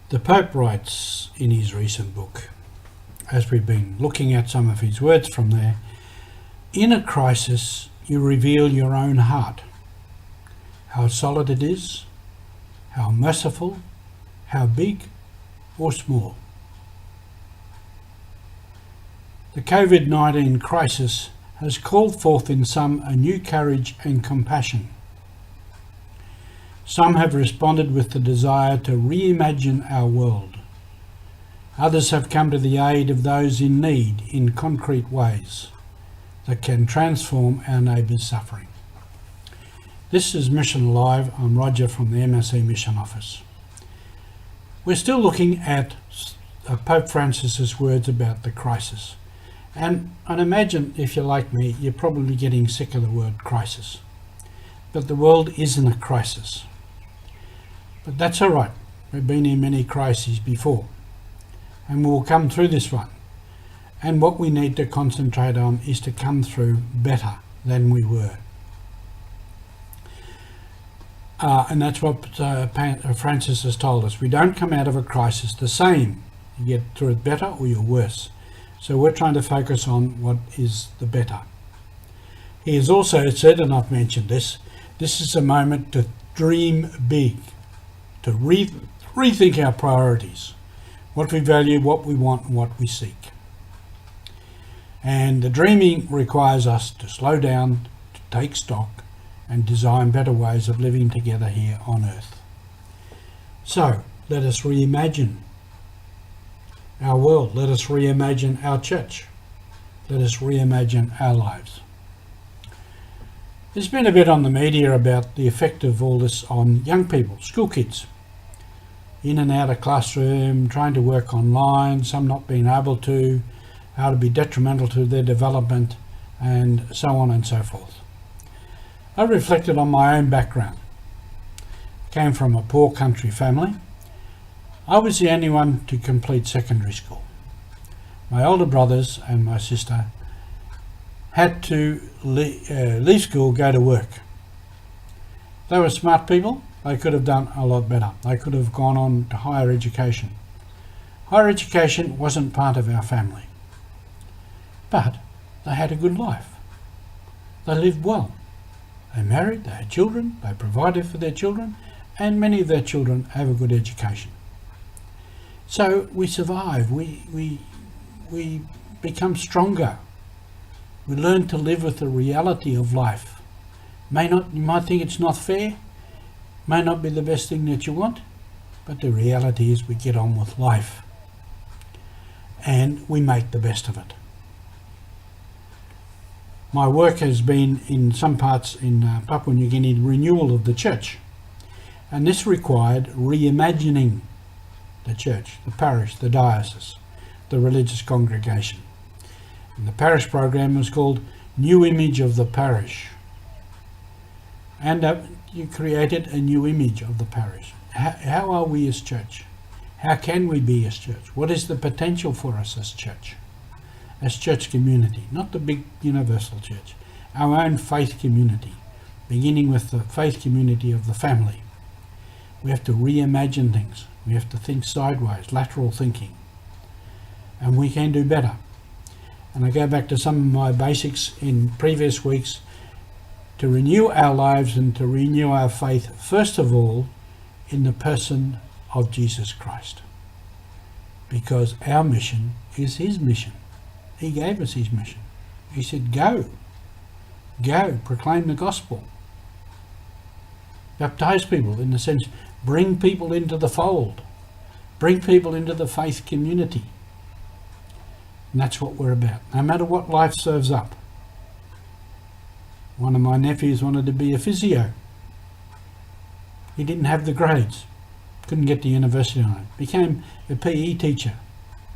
The Pope writes in his recent book, as we've been looking at some of his words from there, in a crisis you reveal your own heart, how solid it is, how merciful, how big or small. The COVID-19 crisis has called forth in some a new courage and compassion. Some have responded with the desire to reimagine our world. Others have come to the aid of those in need in concrete ways that can transform our neighbours' suffering. This is Mission Live. I'm Roger from the MSC Mission Office. We're still looking at Pope Francis's words about the crisis. And I'd imagine, if you're like me, you're probably getting sick of the word crisis. But the world is in a crisis. But that's all right. We've been in many crises before. And we'll come through this one. And what we need to concentrate on is to come through better than we were. And that's what Francis has told us. We don't come out of a crisis the same. You get through it better or you're worse. So we're trying to focus on what is the better. He has also said, and I've mentioned this is a moment to dream big, to rethink our priorities, what we value, what we want, and what we seek. And the dreaming requires us to slow down, to take stock, and design better ways of living together here on earth. So let us reimagine our world. Let us reimagine our church. Let us reimagine our lives. There's been a bit on the media about the effect of all this on young people, school kids, in and out of classroom, trying to work online, some not being able to, how to be detrimental to their development, and so on and so forth. I reflected on my own background. I came from a poor country family. I was the only one to complete secondary school. My older brothers and my sister had to leave school, go to work. They were smart people. They could have done a lot better. They could have gone on to higher education. Higher education wasn't part of our family. But they had a good life. They lived well. They married, they had children, they provided for their children, and many of their children have a good education. So we survive, we become stronger. We learn to live with the reality of life. You might think it's not fair, may not be the best thing that you want, but the reality is we get on with life and we make the best of it. My work has been in some parts in Papua New Guinea, renewal of the church, and this required reimagining the church, the parish, the diocese, the religious congregation. And the parish program was called New Image of the Parish. And you created a new image of the parish. How are we as church? How can we be as church? What is the potential for us as church community? Not the big universal church, our own faith community, beginning with the faith community of the family. We have to reimagine things. We have to think sideways, lateral thinking. And we can do better. And I go back to some of my basics in previous weeks. To renew our lives and to renew our faith, first of all, in the person of Jesus Christ. Because our mission is his mission. He gave us his mission. He said, go, proclaim the gospel. Baptize people, in the sense, bring people into the fold. Bring people into the faith community. And that's what we're about, no matter what life serves up. One of my nephews wanted to be a physio. He didn't have the grades. Couldn't get to university on it. Became a PE teacher.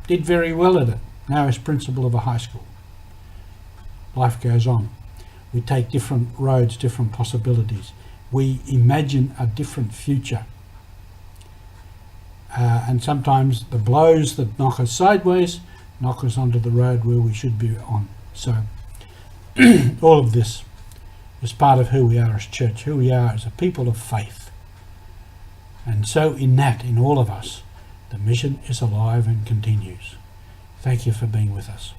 Did very well at it. Now he's principal of a high school. Life goes on. We take different roads, different possibilities. We imagine a different future. And sometimes the blows that knock us sideways knock us onto the road where we should be on. So all of this is part of who we are as church, who we are as a people of faith. And so in all of us, The mission is alive and continues. Thank you for being with us.